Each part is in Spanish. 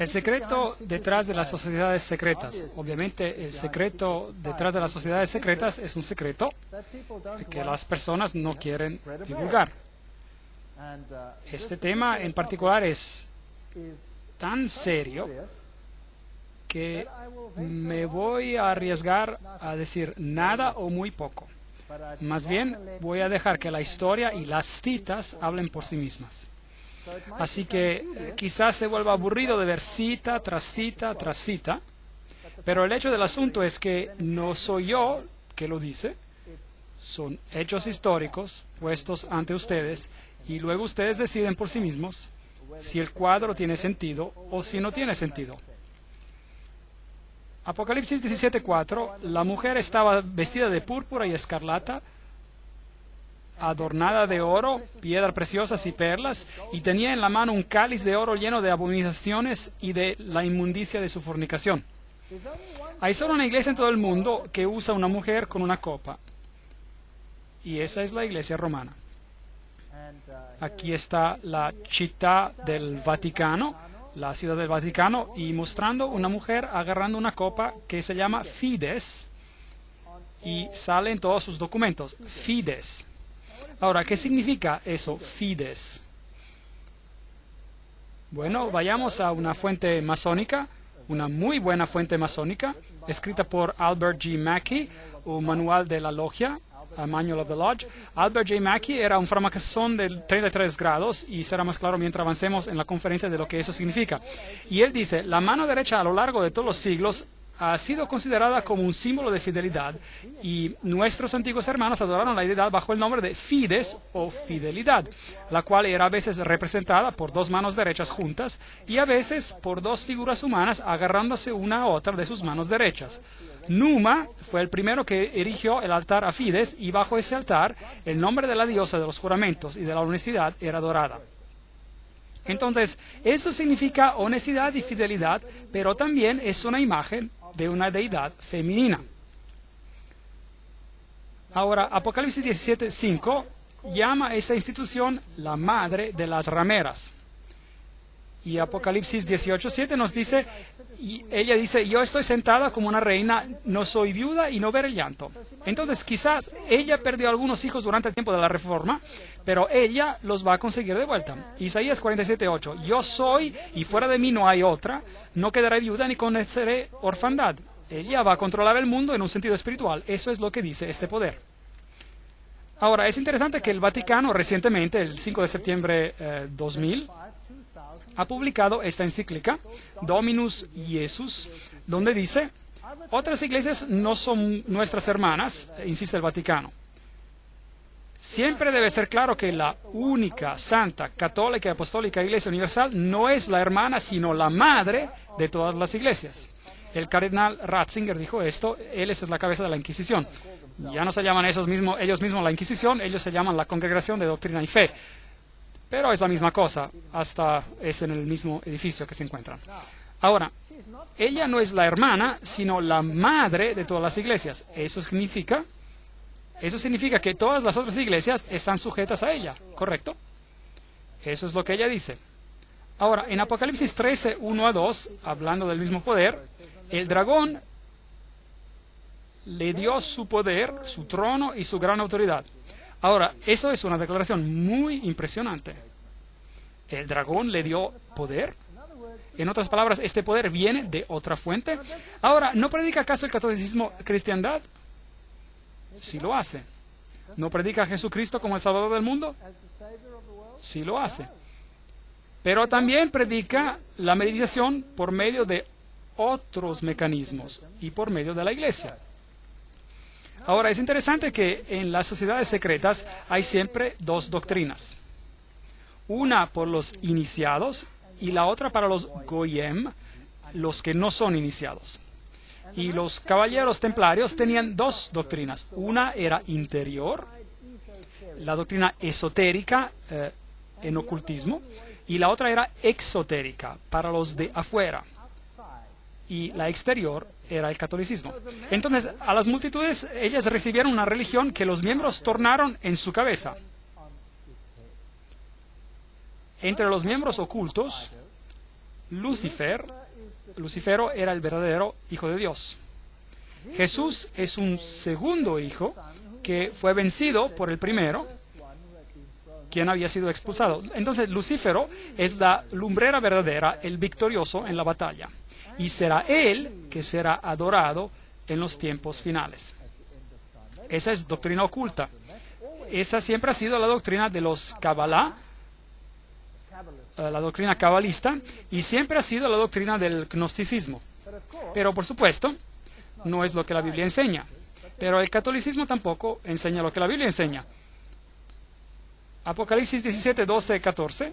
El secreto detrás de las sociedades secretas. Obviamente, el secreto detrás de las sociedades secretas es un secreto que las personas no quieren divulgar. Este tema en particular es tan serio que me voy a arriesgar a decir nada o muy poco. Más bien, voy a dejar que la historia y las citas hablen por sí mismas. Así que quizás se vuelva aburrido de ver cita tras cita tras cita, pero el hecho del asunto es que no soy yo que lo dice, son hechos históricos puestos ante ustedes y luego ustedes deciden por sí mismos si el cuadro tiene sentido o si no tiene sentido. Apocalipsis 17:4, la mujer estaba vestida de púrpura y escarlata, adornada de oro, piedras preciosas y perlas, y tenía en la mano un cáliz de oro lleno de abominaciones y de la inmundicia de su fornicación. Hay solo una iglesia en todo el mundo que usa una mujer con una copa, y esa es la iglesia romana. Aquí está la città del Vaticano, la ciudad del Vaticano, y mostrando una mujer agarrando una copa que se llama Fides, y sale en todos sus documentos, Fides. Ahora, ¿qué significa eso, Fides? Bueno, vayamos a una fuente masónica, una muy buena fuente masónica, escrita por Albert G. Mackey, un manual de la logia, a Manual of the Lodge. Albert J. Mackey era un francmasón de 33 grados y será más claro mientras avancemos en la conferencia de lo que eso significa. Y él dice, la mano derecha a lo largo de todos los siglos ha sido considerada como un símbolo de fidelidad y nuestros antiguos hermanos adoraron la deidad bajo el nombre de Fides o fidelidad, la cual era a veces representada por dos manos derechas juntas y a veces por dos figuras humanas agarrándose una a otra de sus manos derechas. Numa fue el primero que erigió el altar a Fides y bajo ese altar el nombre de la diosa de los juramentos y de la honestidad era adorada. Entonces, eso significa honestidad y fidelidad, pero también es una imagen de una deidad femenina. Ahora, Apocalipsis 17:5 llama a esta institución la madre de las rameras. Y Apocalipsis 18:7 nos dice, y ella dice, yo estoy sentada como una reina, no soy viuda y no veré llanto. Entonces, quizás ella perdió algunos hijos durante el tiempo de la Reforma, pero ella los va a conseguir de vuelta. Isaías 47:8, yo soy y fuera de mí no hay otra, no quedaré viuda ni conoceré orfandad. Ella va a controlar el mundo en un sentido espiritual. Eso es lo que dice este poder. Ahora, es interesante que el Vaticano recientemente, el 5 de septiembre 2000, ha publicado esta encíclica, Dominus Iesus, donde dice, otras iglesias no son nuestras hermanas, insiste el Vaticano. Siempre debe ser claro que la única, santa, católica y apostólica Iglesia Universal no es la hermana, sino la madre de todas las iglesias. El cardenal Ratzinger dijo esto, él es la cabeza de la Inquisición. Ya no se llaman ellos mismos la Inquisición, ellos se llaman la Congregación de Doctrina y Fe. Pero es la misma cosa, hasta es en el mismo edificio que se encuentran. Ahora, ella no es la hermana, sino la madre de todas las iglesias. Eso significa que todas las otras iglesias están sujetas a ella, ¿correcto? Eso es lo que ella dice. Ahora, en Apocalipsis 13, 1-2, hablando del mismo poder, el dragón le dio su poder, su trono y su gran autoridad. Ahora, eso es una declaración muy impresionante. ¿El dragón le dio poder? En otras palabras, ¿este poder viene de otra fuente? Ahora, ¿no predica acaso el catolicismo cristiandad? Sí lo hace. ¿No predica a Jesucristo como el Salvador del mundo? Sí lo hace. Pero también predica la meditación por medio de otros mecanismos y por medio de la iglesia. Ahora, es interesante que en las sociedades secretas hay siempre dos doctrinas. Una por los iniciados y la otra para los goyim, los que no son iniciados. Y los caballeros templarios tenían dos doctrinas. Una era interior, la doctrina esotérica en ocultismo, y la otra era exotérica, para los de afuera. Y la exterior era el catolicismo. Entonces, a las multitudes, ellas recibieron una religión que los miembros tornaron en su cabeza. Entre los miembros ocultos, Lucifero era el verdadero Hijo de Dios. Jesús es un segundo hijo que fue vencido por el primero, quien había sido expulsado. Entonces, Lucífero es la lumbrera verdadera, el victorioso en la batalla. Y será él que será adorado en los tiempos finales. Esa es doctrina oculta. Esa siempre ha sido la doctrina de los Kabbalah, la doctrina cabalista, y siempre ha sido la doctrina del gnosticismo. Pero, por supuesto, no es lo que la Biblia enseña. Pero el catolicismo tampoco enseña lo que la Biblia enseña. Apocalipsis 17, 12, 14,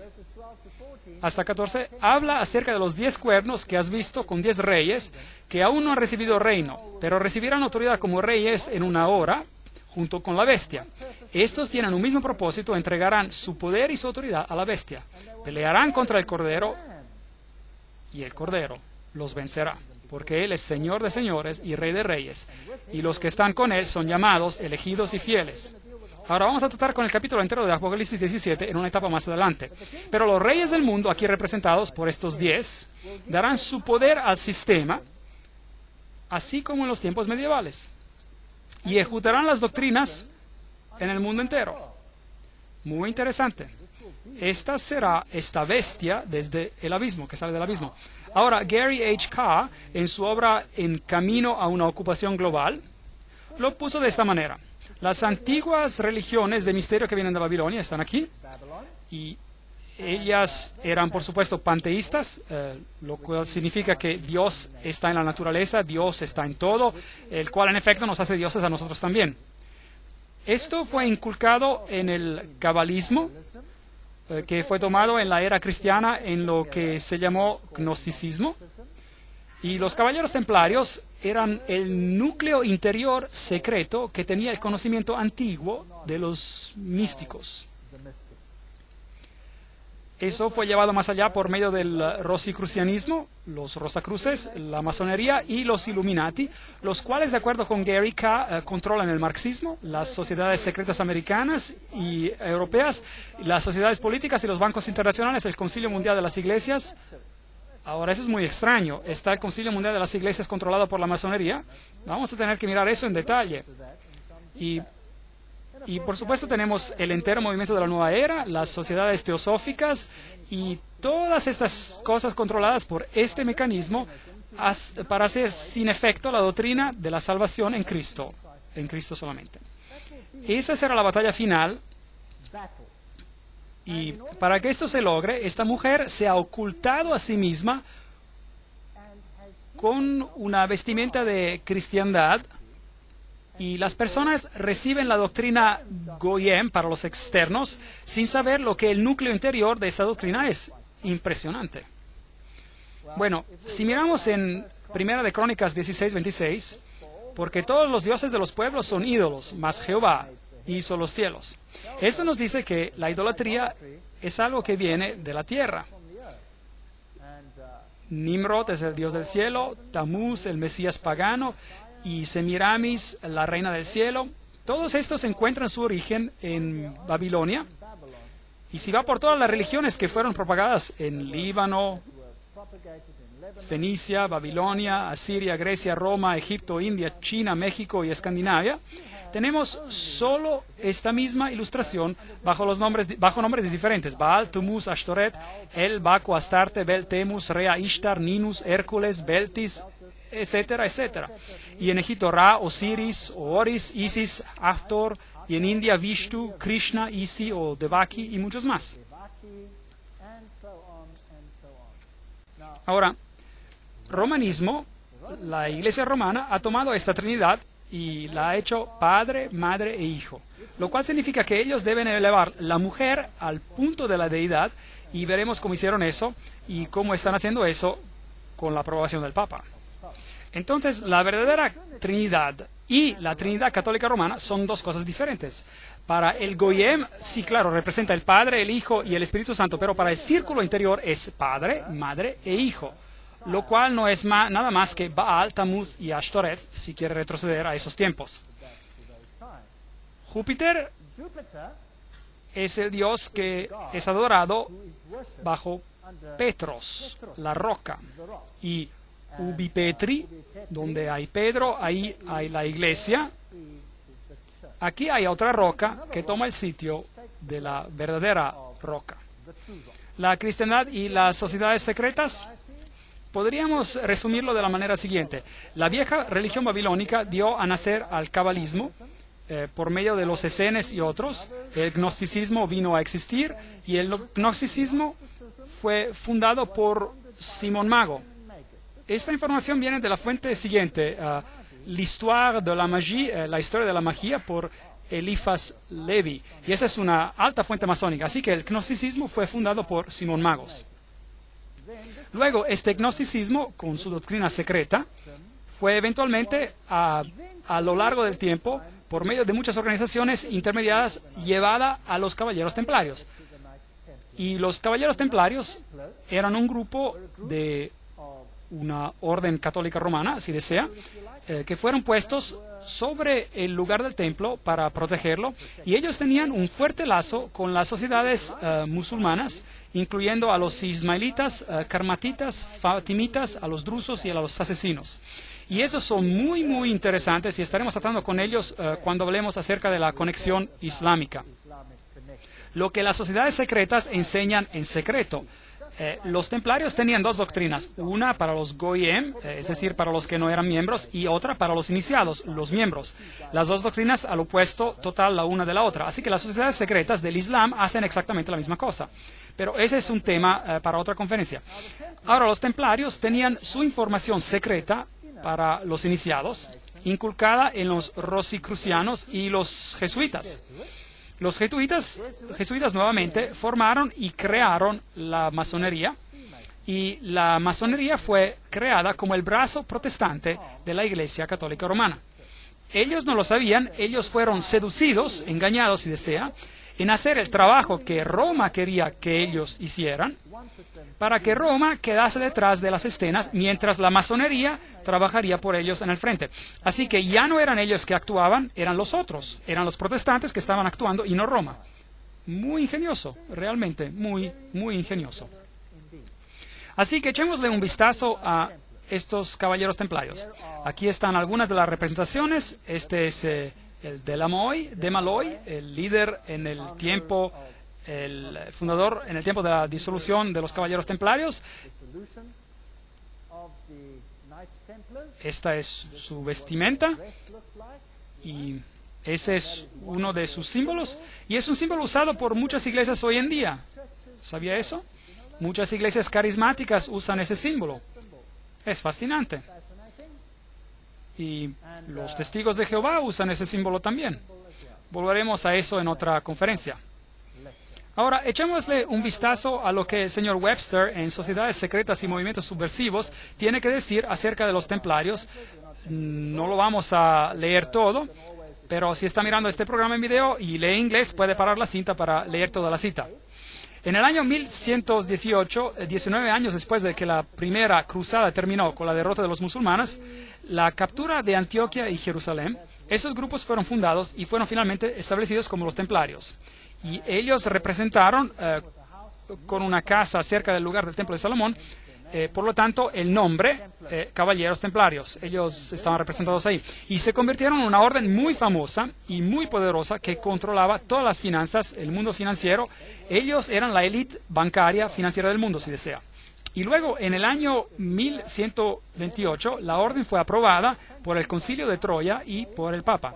hasta 14, habla acerca de los 10 cuernos que has visto con 10 reyes que aún no han recibido reino, pero recibirán autoridad como reyes en una hora, junto con la bestia. Estos tienen un mismo propósito, entregarán su poder y su autoridad a la bestia. Pelearán contra el Cordero y el Cordero los vencerá, porque Él es Señor de señores y Rey de reyes, y los que están con Él son llamados, elegidos y fieles. Ahora vamos a tratar con el capítulo entero de Apocalipsis 17 en una etapa más adelante. Pero los reyes del mundo, aquí representados por estos 10, darán su poder al sistema, así como en los tiempos medievales, y ejecutarán las doctrinas en el mundo entero. Muy interesante. Esta será esta bestia desde el abismo, que sale del abismo. Ahora, Gary H. Carr, en su obra En Camino a una Ocupación Global, lo puso de esta manera. Las antiguas religiones de misterio que vienen de Babilonia están aquí, y ellas eran, por supuesto, panteístas, lo cual significa que Dios está en la naturaleza, Dios está en todo, el cual en efecto nos hace dioses a nosotros también. Esto fue inculcado en el cabalismo, que fue tomado en la era cristiana en lo que se llamó gnosticismo. Y los caballeros templarios eran el núcleo interior secreto que tenía el conocimiento antiguo de los místicos. Eso fue llevado más allá por medio del rosicrucianismo, los rosacruces, la masonería y los Illuminati, los cuales, de acuerdo con Gary K., controlan el marxismo, las sociedades secretas americanas y europeas, las sociedades políticas y los bancos internacionales, el Concilio Mundial de las Iglesias. Ahora, eso es muy extraño. ¿Está el Concilio Mundial de las Iglesias controlado por la masonería? Vamos a tener que mirar eso en detalle. Y por supuesto tenemos el entero movimiento de la nueva era, las sociedades teosóficas y todas estas cosas controladas por este mecanismo para hacer sin efecto la doctrina de la salvación en Cristo solamente. Esa será la batalla final. Y para que esto se logre, esta mujer se ha ocultado a sí misma con una vestimenta de cristiandad, y las personas reciben la doctrina Goyim para los externos sin saber lo que el núcleo interior de esa doctrina es. Impresionante. Bueno, si miramos en Primera de Crónicas 16:26, porque todos los dioses de los pueblos son ídolos, mas Jehová hizo los cielos. Esto nos dice que la idolatría es algo que viene de la tierra. Nimrod es el dios del cielo, Tamuz el Mesías pagano, y Semiramis, la reina del cielo. Todos estos encuentran su origen en Babilonia. Y si va por todas las religiones que fueron propagadas en Líbano, Fenicia, Babilonia, Asiria, Grecia, Roma, Egipto, India, China, México y Escandinavia, tenemos solo esta misma ilustración bajo nombres diferentes: Baal, Tumuz, Ashtoret, El, Baco, Astarte, Bel, Temus, Rea, Ishtar, Ninus, Hércules, Beltis, etcétera, etcétera. Y en Egipto Ra, Osiris, o Oris, Isis, Hathor, y en India Vishnu, Krishna, Isi o Devaki y muchos más. Ahora, romanismo, la Iglesia romana ha tomado esta Trinidad y la ha hecho Padre, Madre e Hijo, lo cual significa que ellos deben elevar la mujer al punto de la deidad, y veremos cómo hicieron eso y cómo están haciendo eso con la aprobación del Papa. Entonces, la verdadera Trinidad y la Trinidad católica romana son dos cosas diferentes. Para el Goyim, sí, claro, representa el Padre, el Hijo y el Espíritu Santo, pero para el círculo interior es Padre, Madre e Hijo, lo cual no es nada más que Baal, Tamuz y Ashtoret, si quiere retroceder a esos tiempos. Júpiter es el dios que es adorado bajo Petros, la roca, y ubi Petri, donde hay Pedro, ahí hay la iglesia. Aquí hay otra roca que toma el sitio de la verdadera roca. La cristiandad y las sociedades secretas, podríamos resumirlo de la manera siguiente. La vieja religión babilónica dio a nacer al cabalismo por medio de los esenes y otros. El gnosticismo vino a existir y el gnosticismo fue fundado por Simón Mago. Esta información viene de la fuente siguiente, l'histoire de la magie, la historia de la magia por Eliphas Levi. Y esta es una alta fuente masónica. Así que el gnosticismo fue fundado por Simón Magos. Luego, este gnosticismo, con su doctrina secreta, fue eventualmente, a lo largo del tiempo, por medio de muchas organizaciones intermediadas, llevada a los caballeros templarios. Y los caballeros templarios eran un grupo de una orden católica romana, si desea, que fueron puestos sobre el lugar del templo para protegerlo, y ellos tenían un fuerte lazo con las sociedades musulmanas, incluyendo a los ismaelitas, karmatitas, fatimitas, a los drusos y a los asesinos. Y esos son muy, muy interesantes y estaremos tratando con ellos cuando hablemos acerca de la conexión islámica. Lo que las sociedades secretas enseñan en secreto. Los templarios tenían dos doctrinas, una para los goyim, es decir, para los que no eran miembros, y otra para los iniciados, los miembros. Las dos doctrinas al opuesto total la una de la otra. Así que las sociedades secretas del Islam hacen exactamente la misma cosa. Pero ese es un tema para otra conferencia. Ahora, los templarios tenían su información secreta para los iniciados, inculcada en los rosicrucianos y los jesuitas. Los jesuitas nuevamente formaron y crearon la masonería, y la masonería fue creada como el brazo protestante de la Iglesia Católica Romana. Ellos no lo sabían, ellos fueron seducidos, engañados si desea, en hacer el trabajo que Roma quería que ellos hicieran, para que Roma quedase detrás de las escenas, mientras la masonería trabajaría por ellos en el frente. Así que ya no eran ellos que actuaban, eran los otros, eran los protestantes que estaban actuando y no Roma. Muy ingenioso, realmente, muy, muy ingenioso. Así que echémosle un vistazo a estos caballeros templarios. Aquí están algunas de las representaciones. Este es el de Maloy, el líder en el tiempo, el fundador en el tiempo de la disolución de los caballeros templarios. Esta es su vestimenta y ese es uno de sus símbolos, y es un símbolo usado por muchas iglesias hoy en día. ¿Sabía eso? Muchas iglesias carismáticas usan ese símbolo. Es fascinante. Y los testigos de Jehová usan ese símbolo también. Volveremos a eso en otra conferencia. Ahora, echémosle un vistazo a lo que el señor Webster en Sociedades Secretas y Movimientos Subversivos tiene que decir acerca de los templarios. No lo vamos a leer todo, pero si está mirando este programa en video y lee inglés, puede parar la cinta para leer toda la cita. En el año 1118, 19 años después de que la primera cruzada terminó con la derrota de los musulmanes, la captura de Antioquia y Jerusalén, esos grupos fueron fundados y fueron finalmente establecidos como los templarios. Y ellos representaron con una casa cerca del lugar del Templo de Salomón, por lo tanto, el nombre, Caballeros Templarios. Ellos estaban representados ahí. Y se convirtieron en una orden muy famosa y muy poderosa que controlaba todas las finanzas, el mundo financiero. Ellos eran la élite bancaria financiera del mundo, si desea. Y luego, en el año 1128, la orden fue aprobada por el Concilio de Troya y por el Papa.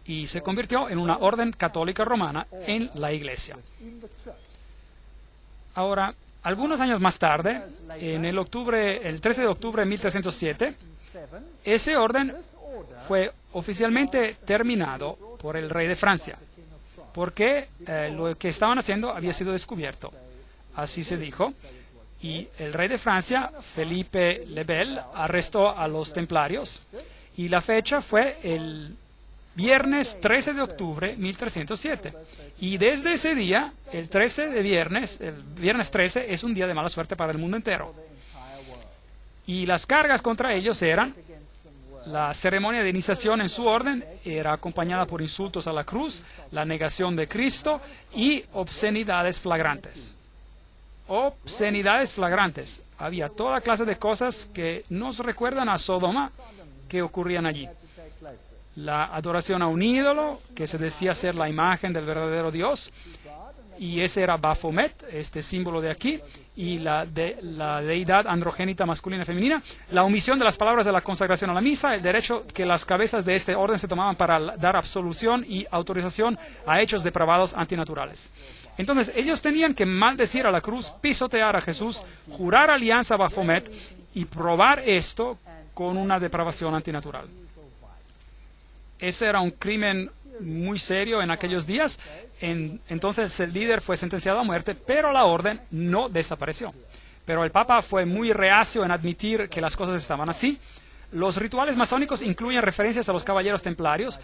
Y se convirtió en una orden católica romana en la Iglesia. Ahora, algunos años más tarde, en el 13 de octubre de 1307, ese orden fue oficialmente terminado por el rey de Francia, porque lo que estaban haciendo había sido descubierto. Así se dijo. Y el rey de Francia, Felipe le Bel, arrestó a los templarios, y la fecha fue el viernes 13 de octubre 1307. Y desde ese día, el viernes 13, es un día de mala suerte para el mundo entero. Y las cargas contra ellos eran: la ceremonia de iniciación en su orden era acompañada por insultos a la cruz, la negación de Cristo y obscenidades flagrantes. obscenidades flagrantes. Había toda clase de cosas que nos recuerdan a Sodoma que ocurrían allí. La adoración a un ídolo que se decía ser la imagen del verdadero Dios, y ese era Baphomet, este símbolo de aquí, y la deidad androgénita masculina y femenina, la omisión de las palabras de la consagración a la misa, el derecho que las cabezas de este orden se tomaban para dar absolución y autorización a hechos depravados antinaturales. Entonces ellos tenían que maldecir a la cruz, pisotear a Jesús, jurar alianza a Baphomet y probar esto con una depravación antinatural. Ese era un crimen muy serio en aquellos días. Entonces el líder fue sentenciado a muerte, pero la orden no desapareció. Pero el Papa fue muy reacio en admitir que las cosas estaban así. Los rituales masónicos incluyen referencias a los caballeros templarios.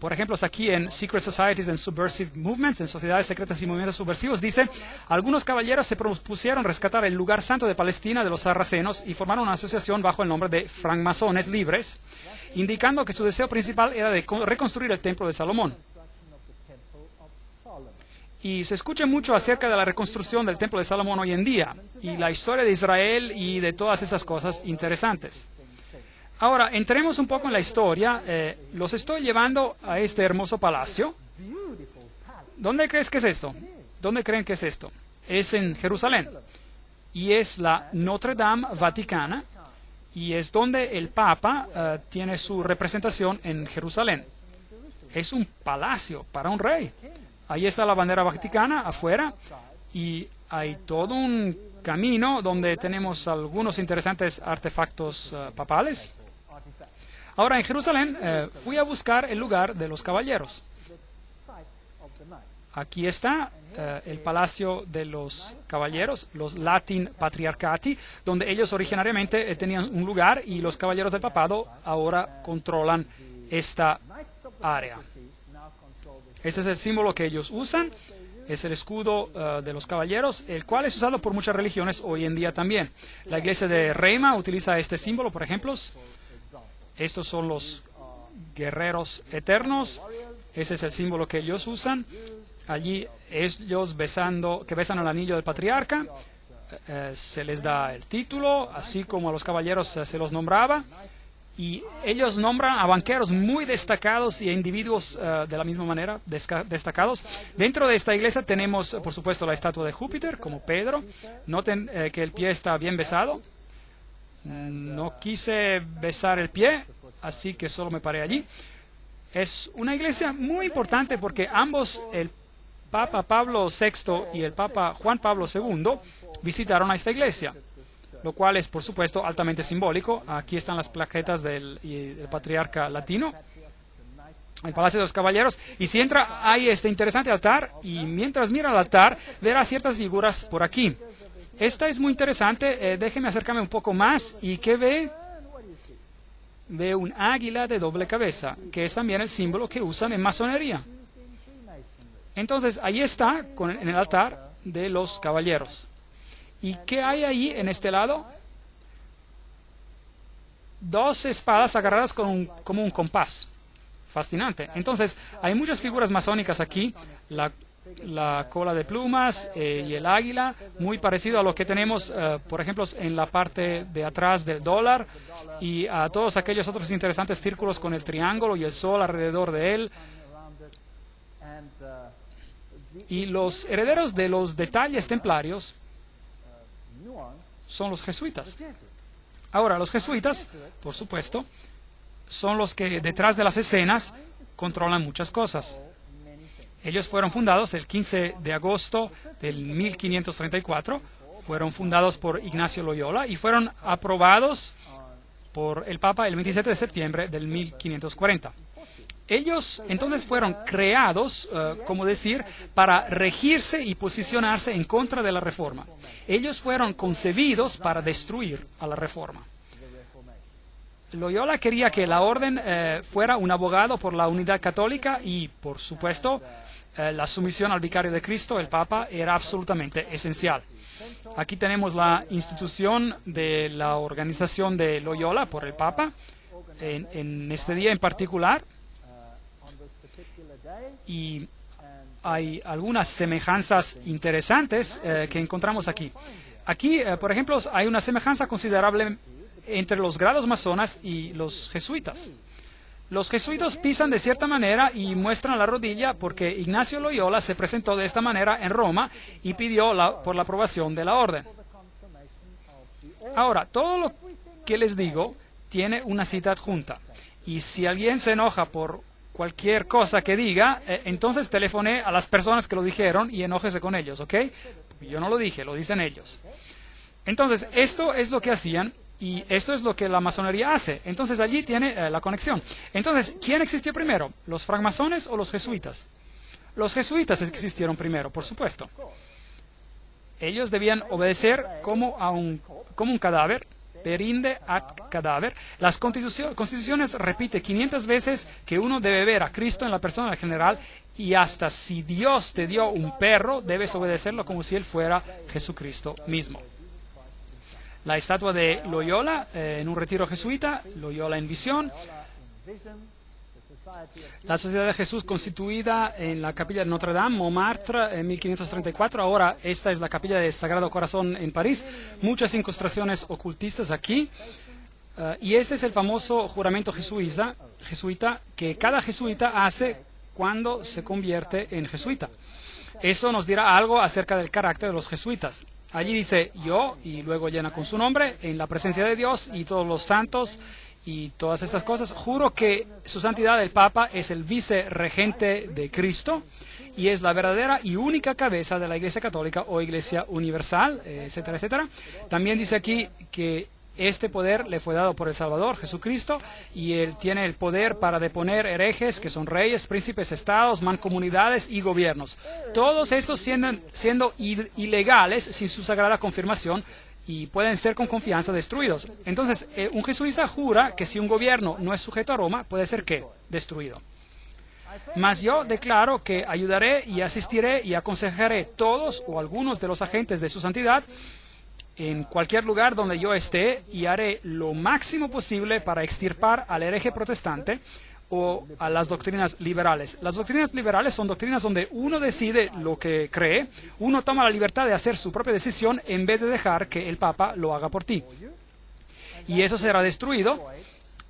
Por ejemplo, aquí en Secret Societies and Subversive Movements, en sociedades secretas y movimientos subversivos, dice: algunos caballeros se propusieron rescatar el lugar santo de Palestina de los sarracenos y formaron una asociación bajo el nombre de francmasones libres, indicando que su deseo principal era de reconstruir el templo de Salomón. Y se escucha mucho acerca de la reconstrucción del templo de Salomón hoy en día, y la historia de Israel y de todas esas cosas interesantes. Ahora, entremos un poco en la historia. Los estoy llevando a este hermoso palacio. ¿Dónde crees que es esto? ¿Dónde creen que es esto? Es en Jerusalén. Y es la Notre Dame Vaticana. Y es donde el Papa tiene su representación en Jerusalén. Es un palacio para un rey. Ahí está la bandera vaticana afuera. Y hay todo un camino donde tenemos algunos interesantes artefactos papales. Ahora, en Jerusalén fui a buscar el lugar de los caballeros. Aquí está el palacio de los caballeros, los Latin Patriarchati, donde ellos originariamente tenían un lugar, y los caballeros del papado ahora controlan esta área. Este es el símbolo que ellos usan. Es el escudo de los caballeros, el cual es usado por muchas religiones hoy en día también. La iglesia de Reima utiliza este símbolo, por ejemplo. Estos son los guerreros eternos. Ese es el símbolo que ellos usan. Allí ellos que besan el anillo del patriarca. Se les da el título, así como a los caballeros se los nombraba. Y ellos nombran a banqueros muy destacados y a individuos de la misma manera destacados. Dentro de esta iglesia tenemos, por supuesto, la estatua de Júpiter, como Pedro. Noten que el pie está bien besado. No quise besar el pie, así que solo me paré allí. Es una iglesia muy importante porque ambos, el Papa Pablo VI y el Papa Juan Pablo II, visitaron a esta iglesia, lo cual es, por supuesto, altamente simbólico. Aquí están las plaquetas del patriarca latino, el Palacio de los Caballeros. Y si entra, hay este interesante altar, y mientras mira el altar, verá ciertas figuras por aquí. Esta es muy interesante. Déjeme acercarme un poco más. ¿Y qué ve? Ve un águila de doble cabeza, que es también el símbolo que usan en masonería. Entonces, ahí está, en el altar de los caballeros. ¿Y qué hay ahí en este lado? Dos espadas agarradas como un compás. Fascinante. Entonces, hay muchas figuras masónicas aquí. La cola de plumas y el águila, muy parecido a lo que tenemos, por ejemplo, en la parte de atrás del dólar, y a todos aquellos otros interesantes círculos con el triángulo y el sol alrededor de él. Y los herederos de los detalles templarios son los jesuitas. Ahora, los jesuitas, por supuesto, son los que detrás de las escenas controlan muchas cosas. Ellos fueron fundados el 15 de agosto del 1534, fueron fundados por Ignacio Loyola y fueron aprobados por el Papa el 27 de septiembre del 1540. Ellos entonces fueron creados, como decir, para regirse y posicionarse en contra de la Reforma. Ellos fueron concebidos para destruir a la Reforma. Loyola quería que la orden fuera un abogado por la unidad católica y, por supuesto, la sumisión al vicario de Cristo, el Papa, era absolutamente esencial. Aquí tenemos la institución de la organización de Loyola por el Papa en este día en particular. Y hay algunas semejanzas interesantes que encontramos aquí. Aquí, por ejemplo, hay una semejanza considerable entre los grados masonas y los jesuitas. Los jesuitas pisan de cierta manera y muestran la rodilla porque Ignacio Loyola se presentó de esta manera en Roma y pidió por la aprobación de la orden. Ahora, todo lo que les digo tiene una cita adjunta. Y si alguien se enoja por cualquier cosa que diga, entonces telefone a las personas que lo dijeron y enójese con ellos, ¿ok? Porque yo no lo dije, lo dicen ellos. Entonces, esto es lo que hacían. Y esto es lo que la masonería hace. Entonces allí tiene la conexión. Entonces, ¿quién existió primero? ¿Los francmasones o los jesuitas? Los jesuitas existieron primero, por supuesto. Ellos debían obedecer como un cadáver, perinde ad cadáver. Las constituciones repite 500 veces que uno debe ver a Cristo en la persona del general y hasta si Dios te dio un perro, debes obedecerlo como si él fuera Jesucristo mismo. La estatua de Loyola en un retiro jesuita, Loyola en visión. La Sociedad de Jesús constituida en la capilla de Notre Dame, Montmartre, en 1534. Ahora esta es la capilla del Sagrado Corazón en París. Muchas incrustaciones ocultistas aquí. Y este es el famoso juramento jesuita que cada jesuita hace cuando se convierte en jesuita. Eso nos dirá algo acerca del carácter de los jesuitas. Allí dice yo, y luego llena con su nombre, en la presencia de Dios y todos los santos y todas estas cosas. Juro que su santidad el Papa es el vicerregente de Cristo y es la verdadera y única cabeza de la Iglesia Católica o Iglesia Universal, etcétera, etcétera. También dice aquí que este poder le fue dado por el Salvador, Jesucristo, y él tiene el poder para deponer herejes, que son reyes, príncipes, estados, mancomunidades y gobiernos. Todos estos siendo ilegales sin su sagrada confirmación y pueden ser con confianza destruidos. Entonces, un jesuita jura que si un gobierno no es sujeto a Roma, puede ser ¿qué? Destruido. Mas yo declaro que ayudaré y asistiré y aconsejaré todos o algunos de los agentes de su santidad en cualquier lugar donde yo esté y haré lo máximo posible para extirpar al hereje protestante o a las doctrinas liberales. Las doctrinas liberales son doctrinas donde uno decide lo que cree, uno toma la libertad de hacer su propia decisión en vez de dejar que el Papa lo haga por ti. Y eso será destruido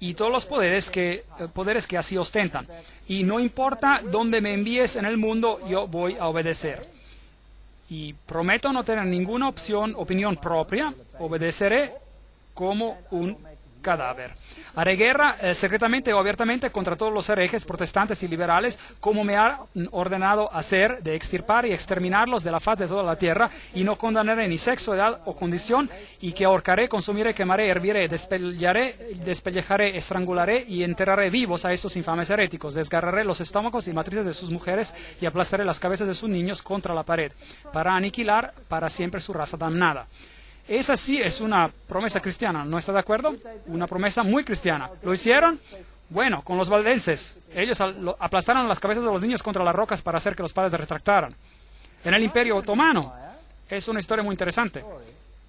y todos los poderes que así ostentan. Y no importa dónde me envíes en el mundo, yo voy a obedecer. Y prometo no tener ninguna opinión propia, obedeceré como un cadáver. Haré guerra secretamente o abiertamente contra todos los herejes protestantes y liberales, como me ha ordenado hacer, de extirpar y exterminarlos de la faz de toda la tierra, y no condenaré ni sexo, edad o condición, y que ahorcaré, consumiré, quemaré, herviré, despellejaré, estrangularé y enterraré vivos a estos infames heréticos, desgarraré los estómagos y matrices de sus mujeres y aplastaré las cabezas de sus niños contra la pared, para aniquilar para siempre su raza damnada. Esa sí es una promesa cristiana, ¿no está de acuerdo? Una promesa muy cristiana. ¿Lo hicieron? Bueno, con los valdenses. Ellos aplastaron las cabezas de los niños contra las rocas para hacer que los padres se retractaran. En el Imperio Otomano, es una historia muy interesante.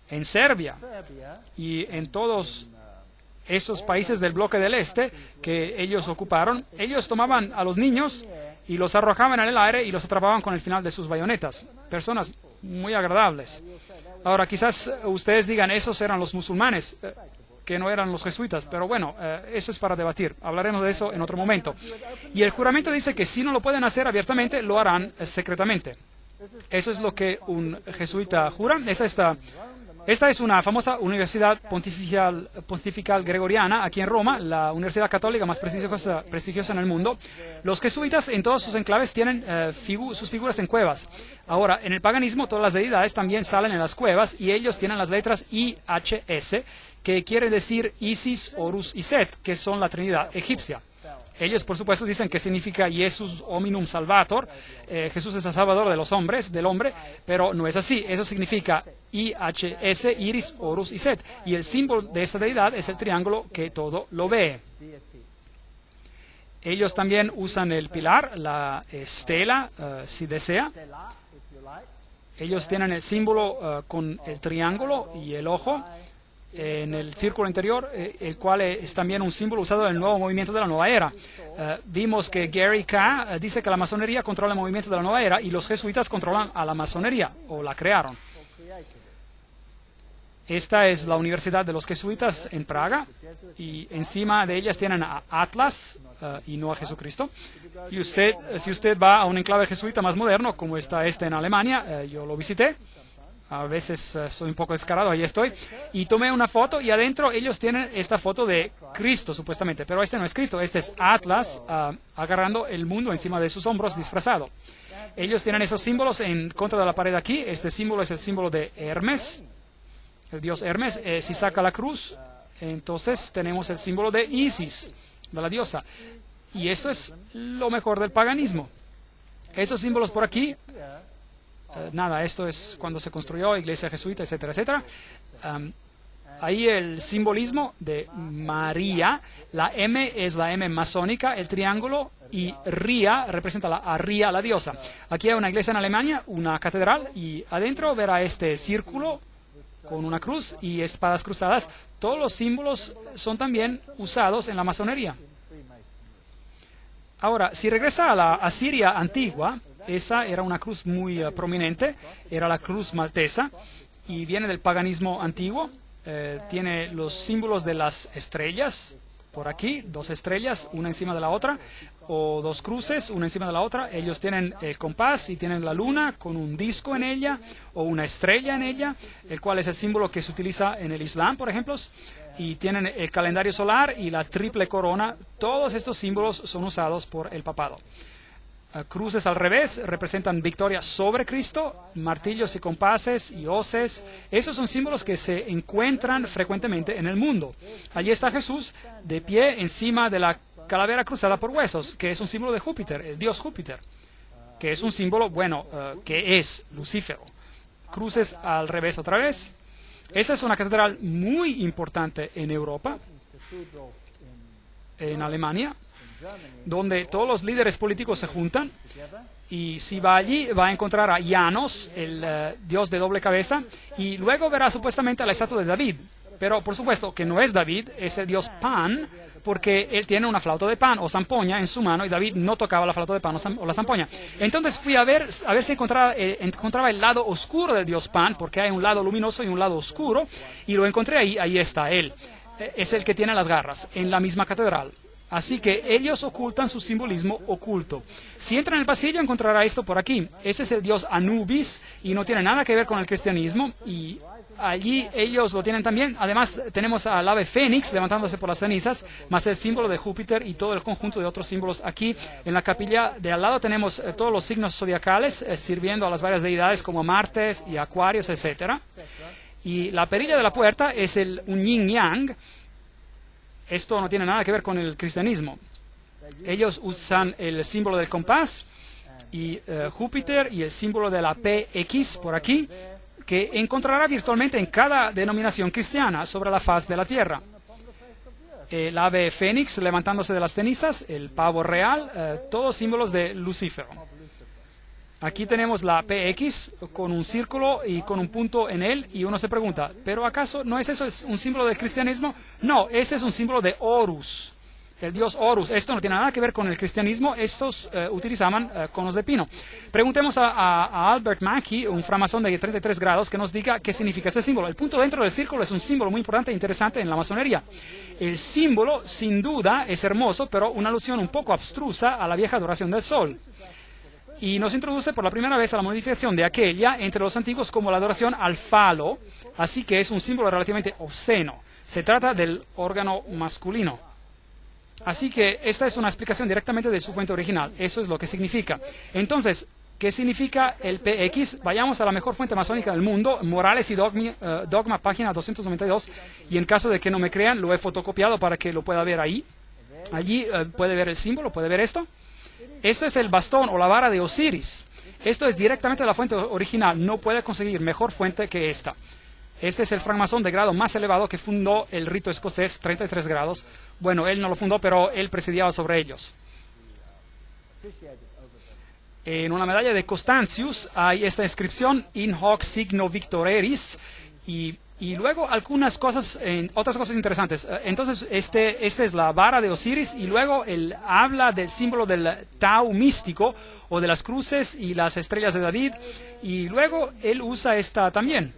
En Serbia y en todos esos países del bloque del este que ellos ocuparon, ellos tomaban a los niños y los arrojaban en el aire y los atrapaban con el final de sus bayonetas. Personas muy agradables. Ahora, quizás ustedes digan, esos eran los musulmanes, que no eran los jesuitas, pero bueno, eso es para debatir. Hablaremos de eso en otro momento. Y el juramento dice que si no lo pueden hacer abiertamente, lo harán secretamente. Eso es lo que un jesuita jura. Esta es una famosa universidad pontifical gregoriana aquí en Roma, la universidad católica más prestigiosa en el mundo. Los jesuitas en todos sus enclaves tienen sus figuras en cuevas. Ahora, en el paganismo todas las deidades también salen en las cuevas y ellos tienen las letras IHS, que quiere decir Isis, Horus y Set, que son la Trinidad egipcia. Ellos, por supuesto, dicen que significa Jesus hominum salvator, Jesús es el salvador de los hombres, del hombre, pero no es así. Eso significa IHS, Iris, Horus y Set. Y el símbolo de esta deidad es el triángulo que todo lo ve. Ellos también usan el pilar, la estela, si desea. Ellos tienen el símbolo con el triángulo y el ojo. en el círculo interior, el cual es también un símbolo usado en el nuevo movimiento de la nueva era. Vimos que Gary K. Dice que la masonería controla el movimiento de la nueva era y los jesuitas controlan a la masonería, o la crearon. Esta es la Universidad de los Jesuitas en Praga, y encima de ellas tienen a Atlas y no a Jesucristo. Y si usted va a un enclave jesuita más moderno, como está este en Alemania, yo lo visité. A veces soy un poco descarado, ahí estoy. Y tomé una foto y adentro ellos tienen esta foto de Cristo, supuestamente. Pero este no es Cristo, este es Atlas agarrando el mundo encima de sus hombros disfrazado. Ellos tienen esos símbolos en contra de la pared aquí. Este símbolo es el símbolo de Hermes, el dios Hermes. Si saca la cruz, entonces tenemos el símbolo de Isis, de la diosa. Y esto es lo mejor del paganismo. Esos símbolos por aquí, nada, esto es cuando se construyó iglesia jesuita, etcétera, etcétera. Ahí el simbolismo de María, la M es la M masónica, el triángulo, y Ría representa a Ría, la diosa. Aquí hay una iglesia en Alemania, una catedral, y adentro verá este círculo con una cruz y espadas cruzadas. Todos los símbolos son también usados en la masonería. Ahora, si regresa a la Asiria antigua, esa era una cruz muy prominente, era la cruz maltesa, y viene del paganismo antiguo. Tiene los símbolos de las estrellas, por aquí, dos estrellas, una encima de la otra, o dos cruces, una encima de la otra. Ellos tienen el compás y tienen la luna con un disco en ella, o una estrella en ella, el cual es el símbolo que se utiliza en el Islam, por ejemplo. Y tienen el calendario solar y la triple corona. Todos estos símbolos son usados por el papado. Cruces al revés representan victoria sobre Cristo, martillos y compases y hoces. Esos son símbolos que se encuentran frecuentemente en el mundo. Allí está Jesús de pie encima de la calavera cruzada por huesos, que es un símbolo de Júpiter, el dios Júpiter, que es un símbolo, bueno, que es Lucífero. Cruces al revés otra vez. Esa es una catedral muy importante en Europa, en Alemania, donde todos los líderes políticos se juntan, y si va allí va a encontrar a Janos, el dios de doble cabeza, y luego verá supuestamente la estatua de David. Pero por supuesto que no es David, es el dios Pan, porque él tiene una flauta de pan o zampoña en su mano, y David no tocaba la flauta de pan o la zampoña. Entonces fui a ver si encontraba el lado oscuro del dios Pan, porque hay un lado luminoso y un lado oscuro, y lo encontré ahí está él. Es el que tiene las garras, en la misma catedral. Así que ellos ocultan su simbolismo oculto. Si entra en el pasillo encontrará esto por aquí. Ese es el dios Anubis y no tiene nada que ver con el cristianismo, y allí ellos lo tienen también. Además tenemos al ave fénix levantándose por las cenizas, más el símbolo de Júpiter y todo el conjunto de otros símbolos. Aquí en la capilla de al lado tenemos todos los signos zodiacales sirviendo a las varias deidades como Martes y Acuarios, etcétera. Y la perilla de la puerta es un yin yang. Esto no tiene nada que ver con el cristianismo. Ellos usan el símbolo del compás y Júpiter y el símbolo de la PX por aquí, que encontrará virtualmente en cada denominación cristiana sobre la faz de la tierra. El ave fénix levantándose de las cenizas, el pavo real, todos símbolos de Lucífero. Aquí tenemos la PX con un círculo y con un punto en él, y uno se pregunta, ¿pero acaso no es eso un símbolo del cristianismo? No, ese es un símbolo de Horus, el dios Horus. Esto no tiene nada que ver con el cristianismo, estos utilizaban conos de pino. Preguntemos a Albert Mackey, un framasón de 33 grados, que nos diga qué significa este símbolo. El punto dentro del círculo es un símbolo muy importante e interesante en la masonería. El símbolo, sin duda, es hermoso, pero una alusión un poco abstrusa a la vieja adoración del sol. Y nos introduce por la primera vez a la modificación de aquella entre los antiguos como la adoración al falo, así que es un símbolo relativamente obsceno. Se trata del órgano masculino. Así que esta es una explicación directamente de su fuente original. Eso es lo que significa. Entonces, ¿qué significa el PX? Vayamos a la mejor fuente masónica del mundo, Morales y Dogma, página 292, y en caso de que no me crean, lo he fotocopiado para que lo pueda ver ahí. Allí puede ver el símbolo, puede ver esto. Esto es el bastón o la vara de Osiris. Esto es directamente de la fuente original. No puede conseguir mejor fuente que esta. Este es el francmasón de grado más elevado que fundó el rito escocés, 33 grados. Bueno, él no lo fundó, pero él presidiaba sobre ellos. En una medalla de Constantius hay esta inscripción, In hoc signo victoreris, y Y luego algunas cosas, otras cosas interesantes. Entonces, esta es la vara de Osiris y luego él habla del símbolo del Tau místico o de las cruces y las estrellas de David. Y luego él usa esta también,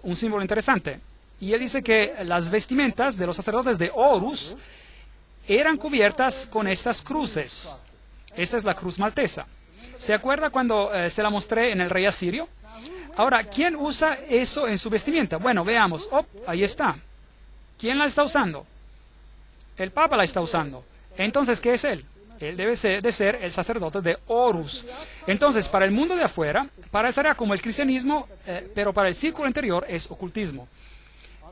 un símbolo interesante. Y él dice que las vestimentas de los sacerdotes de Horus eran cubiertas con estas cruces. Esta es la cruz maltesa. ¿Se acuerda cuando se la mostré en el rey asirio? Ahora, ¿quién usa eso en su vestimenta? Bueno, veamos. Oh, ahí está. ¿Quién la está usando? El Papa la está usando. Entonces, ¿qué es él? Él debe de ser el sacerdote de Horus. Entonces, para el mundo de afuera, parecerá como el cristianismo, pero para el círculo interior es ocultismo.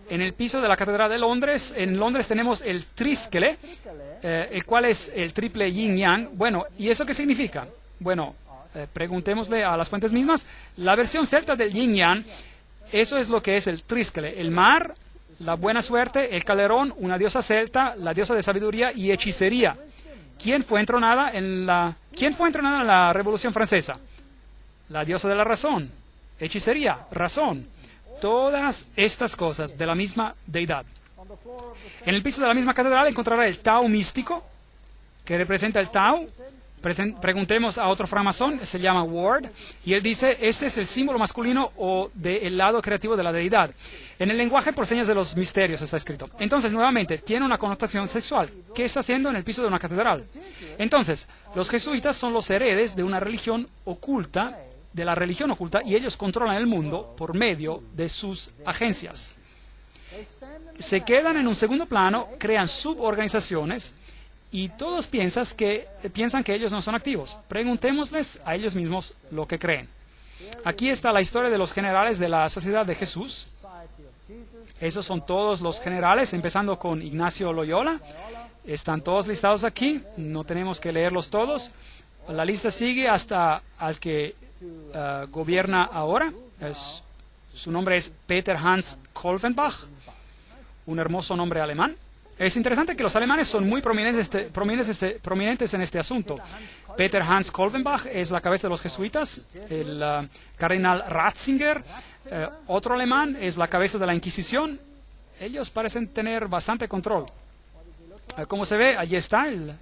En el piso de la Catedral de Londres, en Londres tenemos el trísquele, el cual es el triple yin-yang. Bueno, ¿y eso qué significa? Bueno, preguntémosle a las fuentes mismas. La versión celta del yin-yang, eso es lo que es el trísquele. El mar, la buena suerte, el calderón, una diosa celta, la diosa de sabiduría y hechicería. ¿Quién fue entronada en la Revolución Francesa? La diosa de la razón, hechicería, razón. Todas estas cosas de la misma deidad. En el piso de la misma catedral encontrará el Tau místico, que representa el Tau. Preguntemos a otro francmasón, se llama Ward, y él dice, este es el símbolo masculino o del lado creativo de la deidad. En el lenguaje por señas de los misterios está escrito. Entonces, nuevamente, tiene una connotación sexual. ¿Qué está haciendo en el piso de una catedral? Entonces, los jesuitas son los heredes de una religión oculta, y ellos controlan el mundo por medio de sus agencias. Se quedan en un segundo plano, crean suborganizaciones, y todos piensan que ellos no son activos. Preguntémosles a ellos mismos lo que creen. Aquí está la historia de los generales de la Sociedad de Jesús. Esos son todos los generales, empezando con Ignacio Loyola. Están todos listados aquí, no tenemos que leerlos todos. La lista sigue hasta al que gobierna ahora. Su nombre es Peter Hans Kolvenbach, un hermoso nombre alemán. Es interesante que los alemanes son muy prominentes en este asunto. Peter Hans Kolvenbach es la cabeza de los jesuitas. El cardenal Ratzinger, otro alemán, es la cabeza de la Inquisición. Ellos parecen tener bastante control. Como se ve, allí está el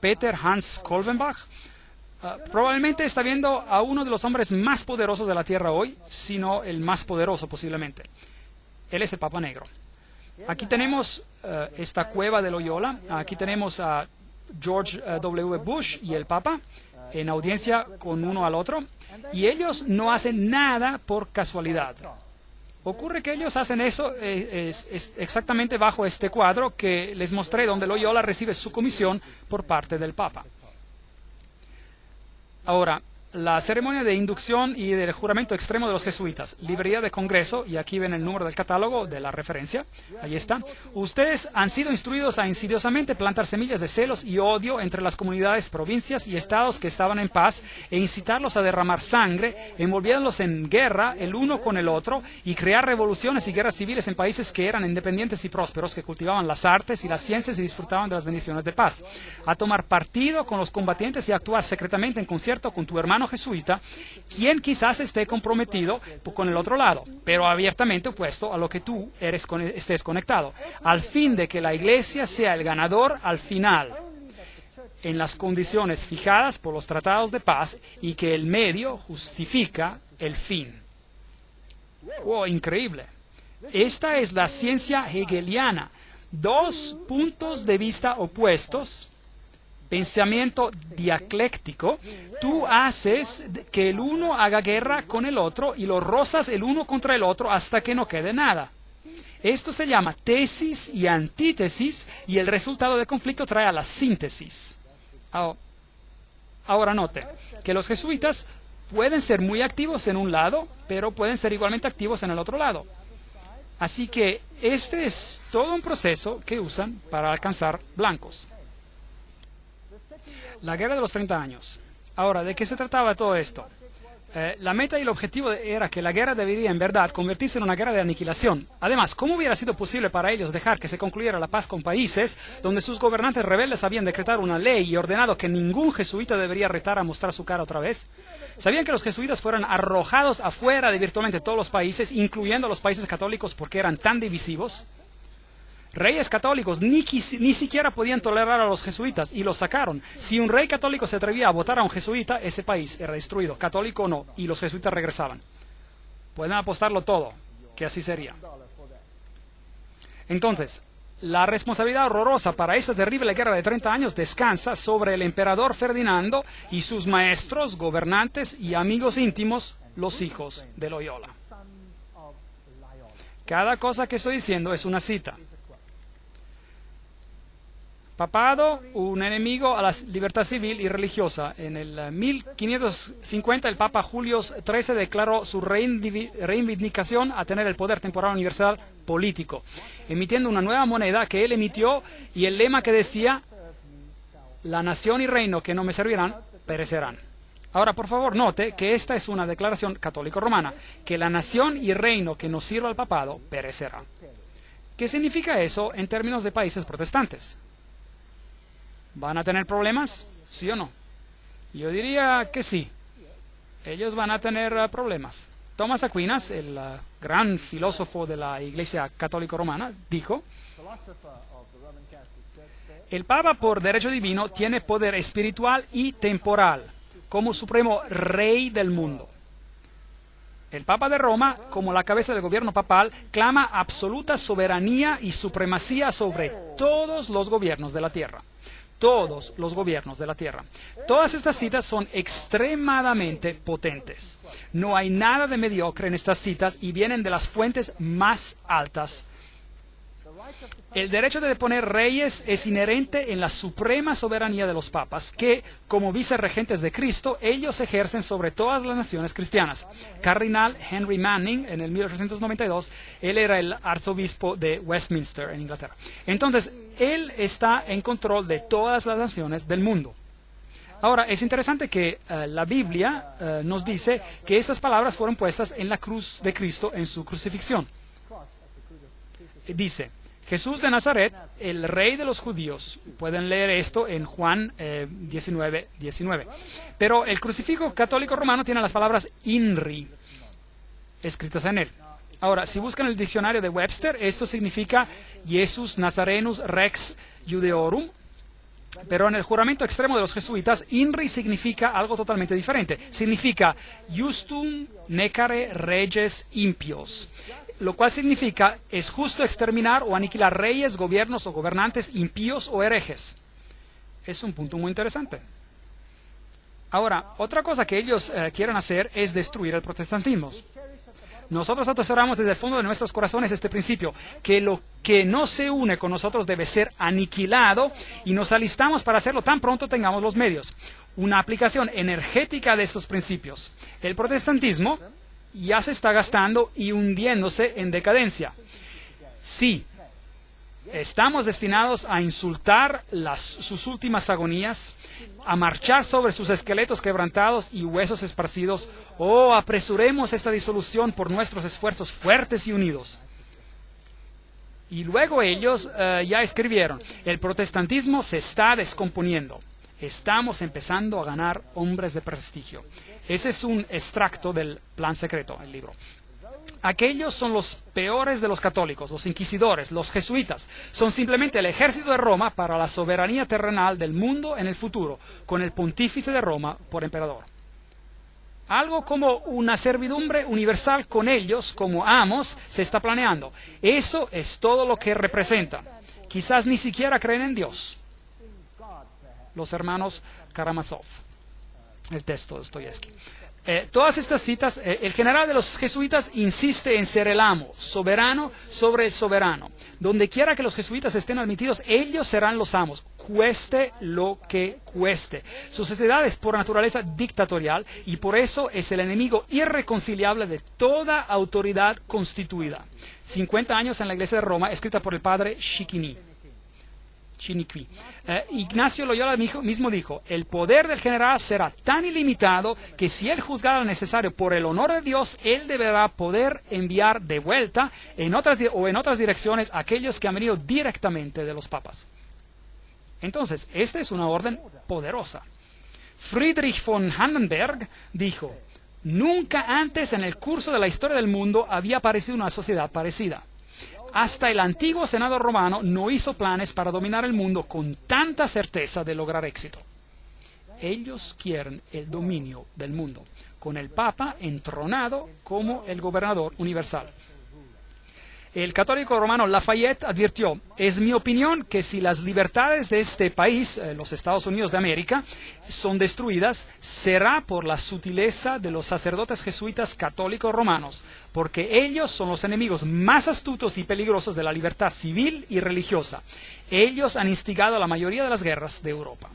Peter Hans Kolvenbach. Probablemente está viendo a uno de los hombres más poderosos de la Tierra hoy, si no el más poderoso posiblemente. Él es el Papa Negro. Aquí tenemos esta cueva de Loyola. Aquí tenemos a George W. Bush y el Papa en audiencia con uno al otro. Y ellos no hacen nada por casualidad. Ocurre que ellos hacen eso es exactamente bajo este cuadro que les mostré, donde Loyola recibe su comisión por parte del Papa. Ahora, la ceremonia de inducción y del juramento extremo de los jesuitas, librería de Congreso, y aquí ven el número del catálogo de la referencia, ahí está. Ustedes han sido instruidos a insidiosamente plantar semillas de celos y odio entre las comunidades, provincias y estados que estaban en paz e incitarlos a derramar sangre, envolviéndolos en guerra el uno con el otro y crear revoluciones y guerras civiles en países que eran independientes y prósperos, que cultivaban las artes y las ciencias y disfrutaban de las bendiciones de paz. A tomar partido con los combatientes y a actuar secretamente en concierto con tu hermano jesuita, quien quizás esté comprometido con el otro lado, pero abiertamente opuesto a lo que tú estés conectado, al fin de que la Iglesia sea el ganador al final, en las condiciones fijadas por los tratados de paz, y que el medio justifica el fin. ¡Wow! Increíble. Esta es la ciencia hegeliana. Dos puntos de vista opuestos, pensamiento dialéctico. Tú haces que el uno haga guerra con el otro y lo rozas el uno contra el otro hasta que no quede nada. Esto se llama tesis y antítesis, y el resultado del conflicto trae a la síntesis. Ahora note que los jesuitas pueden ser muy activos en un lado, pero pueden ser igualmente activos en el otro lado. Así que este es todo un proceso que usan para alcanzar blancos. La guerra de los 30 años. Ahora, ¿de qué se trataba todo esto? La meta y el objetivo era que la guerra debería en verdad convertirse en una guerra de aniquilación. Además, ¿cómo hubiera sido posible para ellos dejar que se concluyera la paz con países donde sus gobernantes rebeldes habían decretado una ley y ordenado que ningún jesuita debería retar a mostrar su cara otra vez? ¿Sabían que los jesuitas fueron arrojados afuera de virtualmente todos los países, incluyendo los países católicos, porque eran tan divisivos? Reyes católicos ni siquiera podían tolerar a los jesuitas y los sacaron. Si un rey católico se atrevía a votar a un jesuita, ese país era destruido, católico o no, y los jesuitas regresaban. Pueden apostarlo todo, que así sería. Entonces, la responsabilidad horrorosa para esta terrible guerra de 30 años descansa sobre el emperador Ferdinando y sus maestros, gobernantes y amigos íntimos, los hijos de Loyola. Cada cosa que estoy diciendo es una cita. Papado, un enemigo a la libertad civil y religiosa. En el 1550 el Papa Julio XIII declaró su reivindicación a tener el poder temporal universal político, emitiendo una nueva moneda que él emitió y el lema que decía: la nación y reino que no me servirán, perecerán. Ahora, por favor, note que esta es una declaración católico-romana, que la nación y reino que no sirva al papado, perecerá. ¿Qué significa eso en términos de países protestantes? ¿Van a tener problemas? ¿Sí o no? Yo diría que sí. Ellos van a tener problemas. Tomás Aquinas, el gran filósofo de la Iglesia Católica Romana, dijo: el Papa por derecho divino tiene poder espiritual y temporal como supremo rey del mundo. El Papa de Roma, como la cabeza del gobierno papal, clama absoluta soberanía y supremacía sobre todos los gobiernos de la tierra. Todos los gobiernos de la tierra. Todas estas citas son extremadamente potentes. No hay nada de mediocre en estas citas y vienen de las fuentes más altas. El derecho de deponer reyes es inherente en la suprema soberanía de los papas, que, como vicerregentes de Cristo, ellos ejercen sobre todas las naciones cristianas. Cardinal Henry Manning, en el 1892, él era el arzobispo de Westminster, en Inglaterra. Entonces, él está en control de todas las naciones del mundo. Ahora, es interesante que la Biblia nos dice que estas palabras fueron puestas en la cruz de Cristo en su crucifixión. Dice: Jesús de Nazaret, el rey de los judíos. Pueden leer esto en Juan 19:19. Pero el crucifijo católico romano tiene las palabras INRI escritas en él. Ahora, si buscan el diccionario de Webster, esto significa Jesus Nazarenus Rex Judeorum. Pero en el juramento extremo de los jesuitas, INRI significa algo totalmente diferente. Significa Justum Necare Reges Impios, lo cual significa es justo exterminar o aniquilar reyes, gobiernos o gobernantes impíos o herejes. Es un punto muy interesante. Ahora, otra cosa que ellos quieren hacer es destruir el protestantismo. Nosotros atesoramos desde el fondo de nuestros corazones este principio, que lo que no se une con nosotros debe ser aniquilado, y nos alistamos para hacerlo tan pronto tengamos los medios. Una aplicación energética de estos principios. El protestantismo ya se está gastando y hundiéndose en decadencia. Sí, estamos destinados a insultar sus últimas agonías, a marchar sobre sus esqueletos quebrantados y huesos esparcidos. Oh, apresuremos esta disolución por nuestros esfuerzos fuertes y unidos. Y luego ellos ya escribieron: el protestantismo se está descomponiendo. Estamos empezando a ganar hombres de prestigio. Ese es un extracto del Plan Secreto, el libro. Aquellos son los peores de los católicos, los inquisidores, los jesuitas. Son simplemente el ejército de Roma para la soberanía terrenal del mundo en el futuro, con el pontífice de Roma por emperador. Algo como una servidumbre universal con ellos como amos se está planeando. Eso es todo lo que representan. Quizás ni siquiera creen en Dios. Los hermanos Karamazov. El texto de Dostoyevsky. Todas estas citas, el general de los jesuitas insiste en ser el amo, soberano sobre el soberano. Donde quiera que los jesuitas estén admitidos, ellos serán los amos, cueste lo que cueste. Su sociedad es por naturaleza dictatorial y por eso es el enemigo irreconciliable de toda autoridad constituida. 50 años en la iglesia de Roma, escrita por el padre Schichini. Chiniquí. Ignacio Loyola mismo dijo, el poder del general será tan ilimitado que si él juzgara necesario por el honor de Dios, él deberá poder enviar de vuelta en otras direcciones a aquellos que han venido directamente de los papas. Entonces, esta es una orden poderosa. Friedrich von Hardenberg dijo, nunca antes en el curso de la historia del mundo había aparecido una sociedad parecida. Hasta el antiguo Senado romano no hizo planes para dominar el mundo con tanta certeza de lograr éxito. Ellos quieren el dominio del mundo, con el Papa entronado como el gobernador universal. El católico romano Lafayette advirtió, es mi opinión que si las libertades de este país, los Estados Unidos de América, son destruidas, será por la sutileza de los sacerdotes jesuitas católicos romanos, porque ellos son los enemigos más astutos y peligrosos de la libertad civil y religiosa. Ellos han instigado la mayoría de las guerras de Europa.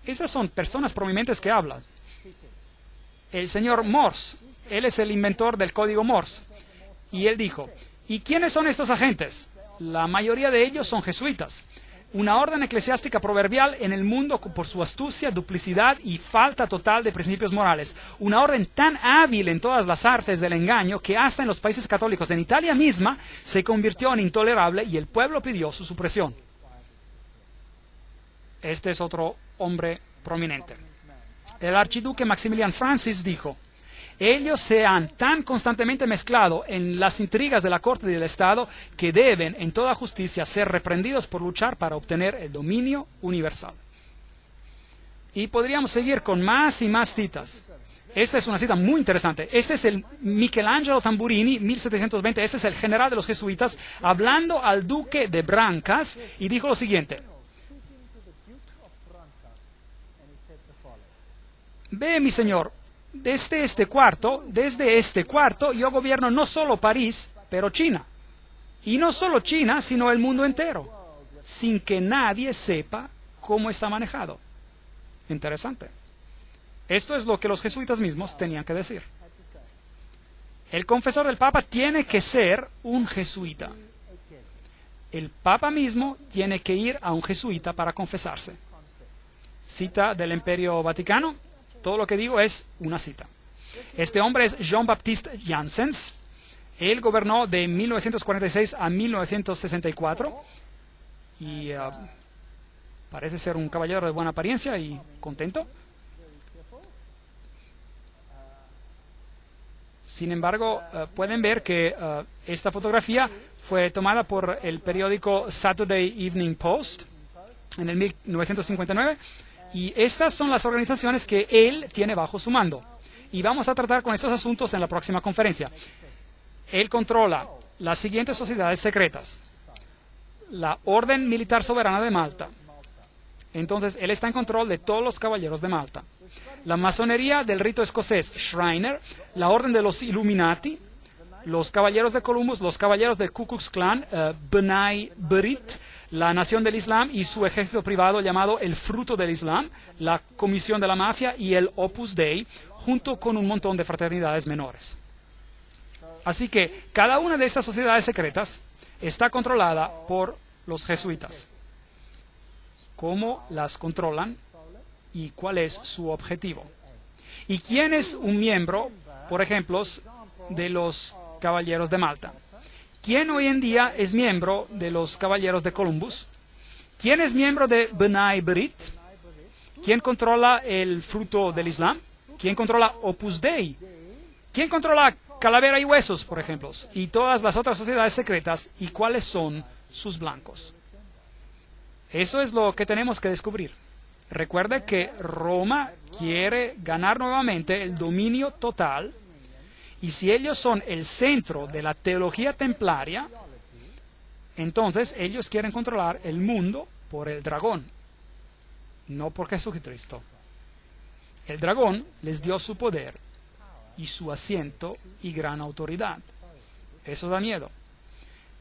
Esas son personas prominentes que hablan. El señor Morse, él es el inventor del código Morse, y él dijo, ¿y quiénes son estos agentes? La mayoría de ellos son jesuitas. Una orden eclesiástica proverbial en el mundo por su astucia, duplicidad y falta total de principios morales. Una orden tan hábil en todas las artes del engaño que hasta en los países católicos, en Italia misma, se convirtió en intolerable y el pueblo pidió su supresión. Este es otro hombre prominente. El archiduque Maximilian Francis dijo, ellos se han tan constantemente mezclado en las intrigas de la corte y del Estado que deben, en toda justicia, ser reprendidos por luchar para obtener el dominio universal. Y podríamos seguir con más y más citas. Esta es una cita muy interesante. Este es el Michelangelo Tamburini, 1720. Este es el general de los jesuitas, hablando al duque de Brancas, y dijo lo siguiente. Ve, mi señor, desde este cuarto yo gobierno no solo París, pero China. Y no solo China, sino el mundo entero, sin que nadie sepa cómo está manejado. Interesante. Esto es lo que los jesuitas mismos tenían que decir. El confesor del Papa tiene que ser un jesuita. El Papa mismo tiene que ir a un jesuita para confesarse. Cita del Imperio Vaticano. Todo lo que digo es una cita. Este hombre es Jean-Baptiste Janssens. Él gobernó de 1946 a 1964 y parece ser un caballero de buena apariencia y contento. Sin embargo, pueden ver que esta fotografía fue tomada por el periódico Saturday Evening Post en el 1959. Y estas son las organizaciones que él tiene bajo su mando. Y vamos a tratar con estos asuntos en la próxima conferencia. Él controla las siguientes sociedades secretas. La Orden Militar Soberana de Malta. Entonces, él está en control de todos los caballeros de Malta. La masonería del rito escocés, Shriner. La Orden de los Illuminati. Los caballeros de Columbus, los caballeros del Ku Klux Klan, B'nai B'rith, la Nación del Islam y su ejército privado llamado el Fruto del Islam, la Comisión de la Mafia y el Opus Dei, junto con un montón de fraternidades menores. Así que cada una de estas sociedades secretas está controlada por los jesuitas. ¿Cómo las controlan y cuál es su objetivo? ¿Y quién es un miembro, por ejemplo, de los Caballeros de Malta? ¿Quién hoy en día es miembro de los Caballeros de Columbus? ¿Quién es miembro de B'nai B'rith? ¿Quién controla el Fruto del Islam? ¿Quién controla Opus Dei? ¿Quién controla Calavera y Huesos, por ejemplo? Y todas las otras sociedades secretas. ¿Y cuáles son sus blancos? Eso es lo que tenemos que descubrir. Recuerde que Roma quiere ganar nuevamente el dominio total. Y si ellos son el centro de la teología templaria, entonces ellos quieren controlar el mundo por el dragón, no por Jesucristo. El dragón les dio su poder y su asiento y gran autoridad. Eso da miedo.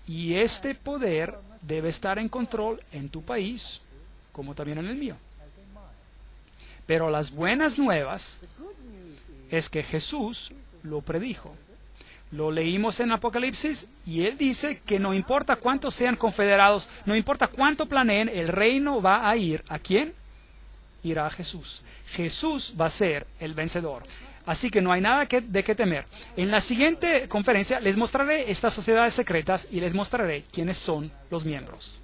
Y este poder debe estar en control en tu país, como también en el mío. Pero las buenas nuevas es que Jesús lo predijo. Lo leímos en Apocalipsis y él dice que no importa cuántos sean confederados, no importa cuánto planeen, el reino va a ir. ¿A quién? Irá a Jesús. Jesús va a ser el vencedor. Así que no hay nada de qué temer. En la siguiente conferencia les mostraré estas sociedades secretas y les mostraré quiénes son los miembros.